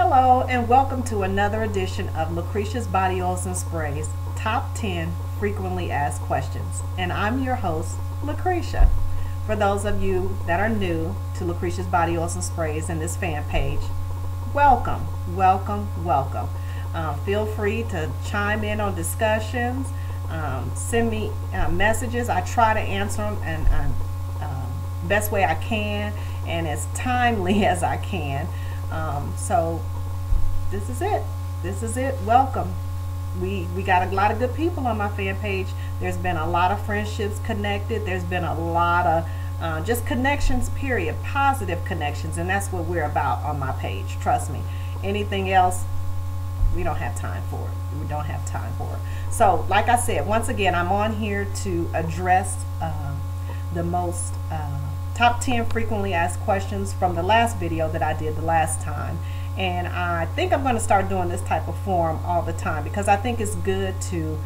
Hello and welcome to another edition of Lucretia's Body Oils and Sprays Top 10 Frequently Asked Questions. And I'm your host, Lucretia. For those of you that are new to Lucretia's Body Oils and Sprays and this fan page, welcome, welcome, welcome. Feel free to chime in on discussions, send me messages. I try to answer them and best way I can and as timely as I can. So this is it. Welcome. We got a lot of good people on my fan page. There's been a lot of friendships connected. There's been a lot of just connections, period, positive connections, and that's what we're about on my page. Trust me. Anything else, we don't have time for it. We don't have time for it. So like I said, once again, I'm on here to address the most top 10 frequently asked questions from the last video that I did the last time. And I think I'm going to start doing this type of forum all the time because I think it's good to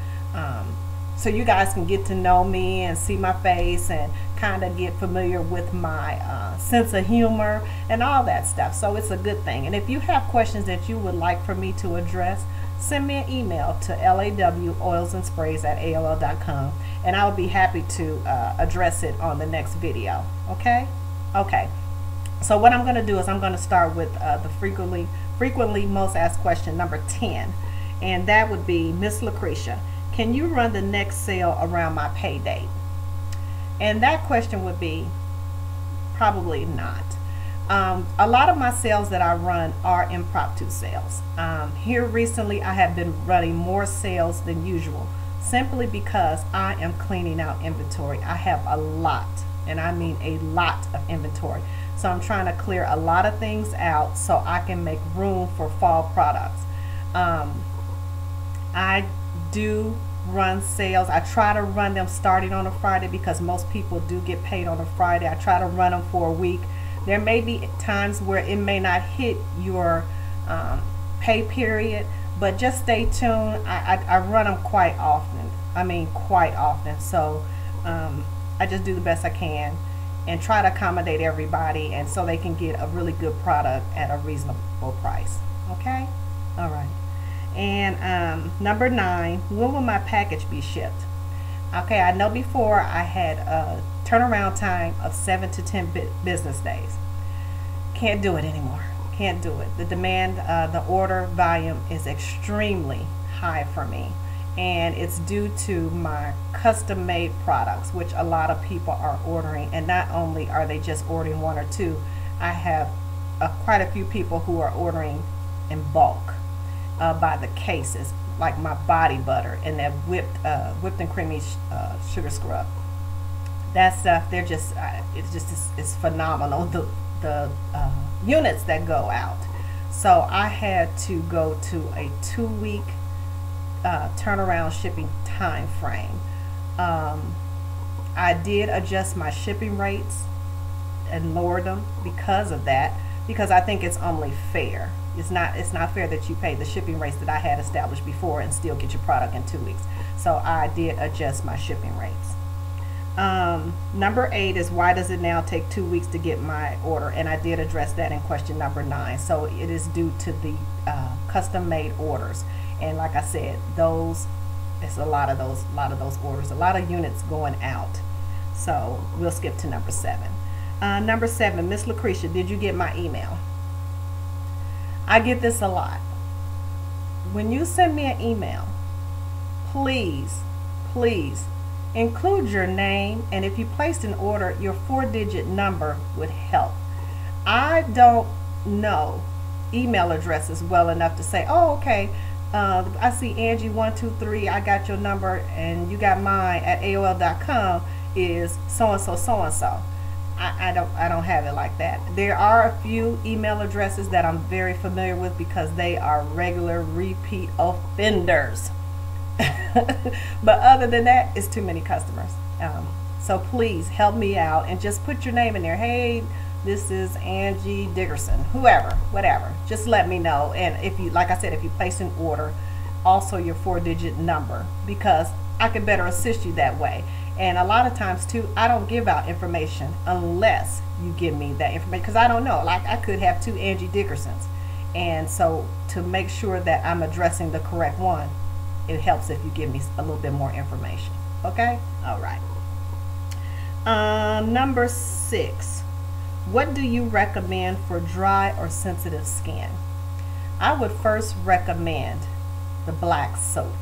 so you guys can get to know me and see my face and kind of get familiar with my sense of humor and all that stuff. So it's a good thing. And if you have questions that you would like for me to address, send me an email to lawoilsandsprays@aol.com and I'll be happy to address it on the next video. Okay? So what I'm going to do is I'm going to start with the frequently most asked question number 10, and that would be, Miss Lucretia, can you run the next sale around my pay date? And that question would be probably not. A lot of my sales that I run are impromptu sales. Here recently I have been running more sales than usual simply because I am cleaning out inventory. I have a lot, and I mean a lot of inventory. So I'm trying to clear a lot of things out so I can make room for fall products. I do run sales. I try to run them starting on a Friday because most people do get paid on a Friday. I try to run them for a week. There may be times where it may not hit your pay period, but just stay tuned. I run them quite often. I mean quite often. So I just do the best I can and try to accommodate everybody, and so they can get a really good product at a reasonable price. Okay? All right. And number 9, when will my package be shipped? Okay, I know before I had a turnaround time of 7 to 10 business days. Can't do it anymore. Can't do it. The demand, the order volume is extremely high for me. And it's due to my custom made products, which a lot of people are ordering. And not only are they just ordering 1 or 2, I have quite a few people who are ordering in bulk by the cases, like my body butter and that whipped and creamy sugar scrub. That stuff, they're just it's phenomenal, the units that go out. So I had to go to a 2-week turnaround shipping time frame. I did adjust my shipping rates and lower them because of that, because I think it's only fair. It's not fair that you pay the shipping rates that I had established before and still get your product in 2 weeks. So I did adjust my shipping rates. Number 8 is, why does it now take 2 weeks to get my order? And I did address that in question number 9. So it is due to the custom made orders. And like I said, it's a lot of those orders, a lot of units going out. So we'll skip to number 7. Number 7, Miss Lucretia, did you get my email? I get this a lot. When you send me an email, please include your name, and if you placed an order, your 4-digit number would help. I don't know email addresses well enough to say, oh, okay, I see Angie123, I got your number and you got mine at AOL.com is so-and-so, so-and-so. I don't have it like that. There are a few email addresses that I'm very familiar with because they are regular repeat offenders. But other than that, it's too many customers. So please help me out and just put your name in there. Hey, this is Angie Dickerson, whoever, whatever. Just let me know. And if you, like I said, if you place an order, also your 4-digit number, because I can better assist you that way. And a lot of times too, I don't give out information unless you give me that information, because I don't know. Like, I could have 2 Angie Dickersons, And so to make sure that I'm addressing the correct one, it helps if you give me a little bit more information. Okay? All right. Number 6. What do you recommend for dry or sensitive skin? I would first recommend the black soap.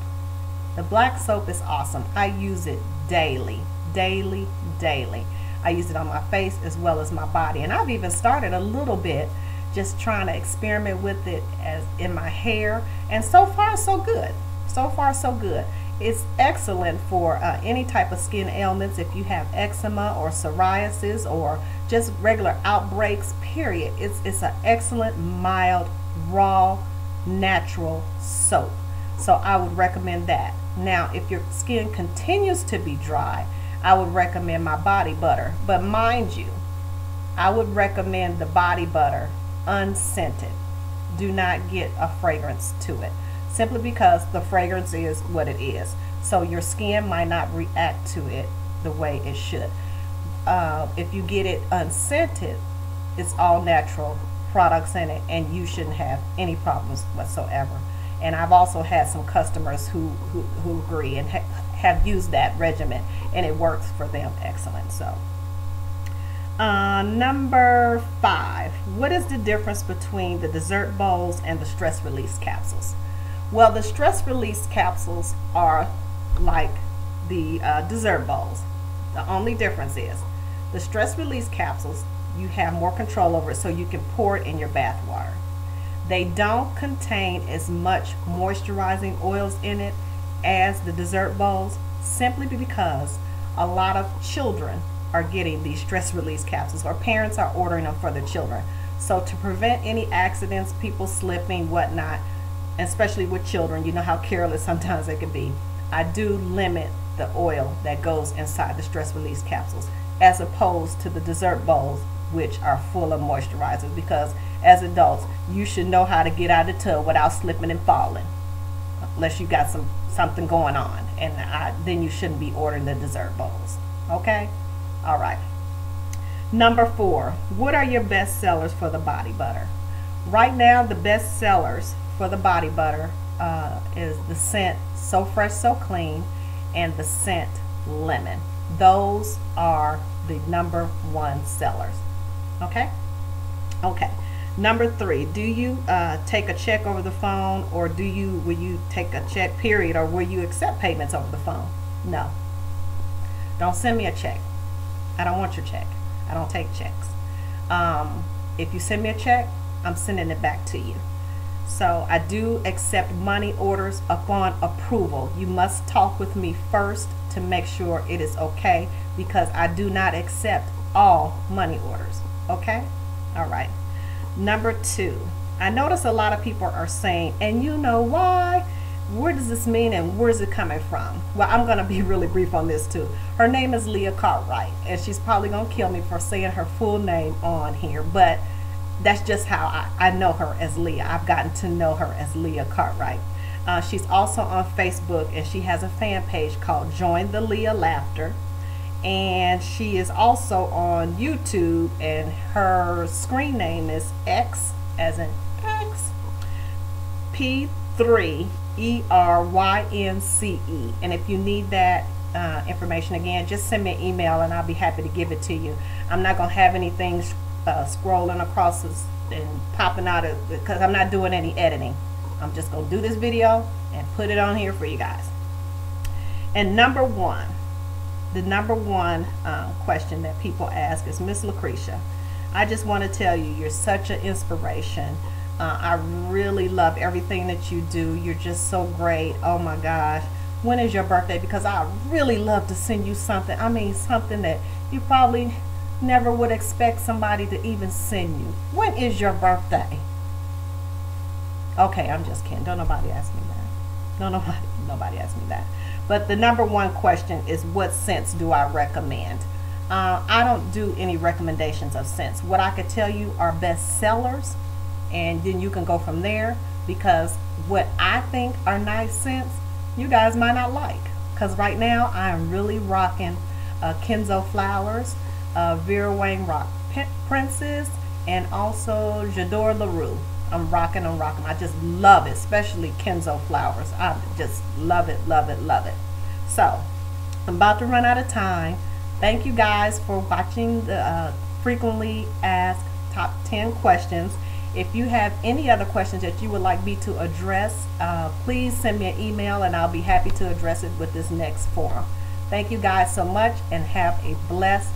The black soap is awesome. I use it daily. I use it on my face as well as my body. And I've even started a little bit just trying to experiment with it as in my hair. And so far, so good. So far, so good. It's excellent for any type of skin ailments. If you have eczema or psoriasis or just regular outbreaks, period. It's an excellent, mild, raw, natural soap. So I would recommend that. Now, if your skin continues to be dry, I would recommend my body butter. But mind you, I would recommend the body butter unscented. Do not get a fragrance to it, simply because the fragrance is what it is. So your skin might not react to it the way it should. If you get it unscented, it's all natural products in it, and you shouldn't have any problems whatsoever. And I've also had some customers who agree and have used that regimen, and it works for them excellent. So number 5, what is the difference between the dessert bowls and the stress release capsules? Well, the stress release capsules are like the dessert bowls. The only difference is the stress release capsules, you have more control over it, so you can pour it in your bath water. They don't contain as much moisturizing oils in it as the dessert bowls, simply because a lot of children are getting these stress release capsules, or parents are ordering them for their children. So to prevent any accidents, people slipping, whatnot, especially with children, you know how careless sometimes they can be, I do limit the oil that goes inside the stress release capsules, as opposed to the dessert bowls, which are full of moisturizers, because as adults, you should know how to get out of the tub without slipping and falling, unless you got something going on, and then you shouldn't be ordering the dessert bowls. Okay? All right. Number 4, what are your best sellers for the body butter? Right now, the best sellers for the body butter is the scent So Fresh, So Clean and the scent Lemon. Those are the number 1 sellers. Okay? Okay. Number 3, do you take a check over the phone, or will you take a check, period, or will you accept payments over the phone? No. Don't send me a check. I don't want your check. I don't take checks. If you send me a check, I'm sending it back to you. So I do accept money orders upon approval. You must talk with me first to make sure it is okay, because I do not accept all money orders. Okay? All right. Number 2, I notice a lot of people are saying, and you know why? Where does this mean, and where's it coming from? Well, I'm going to be really brief on this too. Her name is Leah Cartwright, and she's probably going to kill me for saying her full name on here, but that's just how I know her as Leah. I've gotten to know her as Leah Cartwright. She's also on Facebook, and she has a fan page called Join the Leah Laughter. And she is also on YouTube, and her screen name is X, as in X, P3 ERYNCE. And if you need that information, again, just send me an email and I'll be happy to give it to you. I'm not going to have anything scrolling across this and popping out of, because I'm not doing any editing. I'm just going to do this video and put it on here for you guys. And number 1, the number 1 question that people ask is, Miss Lucretia, I just want to tell you, you're such an inspiration. I really love everything that you do. You're just so great. Oh my gosh. When is your birthday? Because I really love to send you something. I mean, something that you probably never would expect somebody to even send you. When is your birthday? Okay, I'm just kidding. Don't nobody ask me that. No, nobody ask me that. But the number 1 question is, what scents do I recommend? I don't do any recommendations of scents. What I could tell you are best sellers, and then you can go from there, because what I think are nice scents, you guys might not like. Because right now, I am really rocking Kenzo Flowers, Vera Wang Rock Princess, and also J'adore LaRue. I'm rocking. I just love it, especially Kenzo flowers. I just love it, love it, love it. So I'm about to run out of time. Thank you guys for watching the frequently asked top 10 questions. If you have any other questions that you would like me to address, please send me an email and I'll be happy to address it with this next forum. Thank you guys so much and have a blessed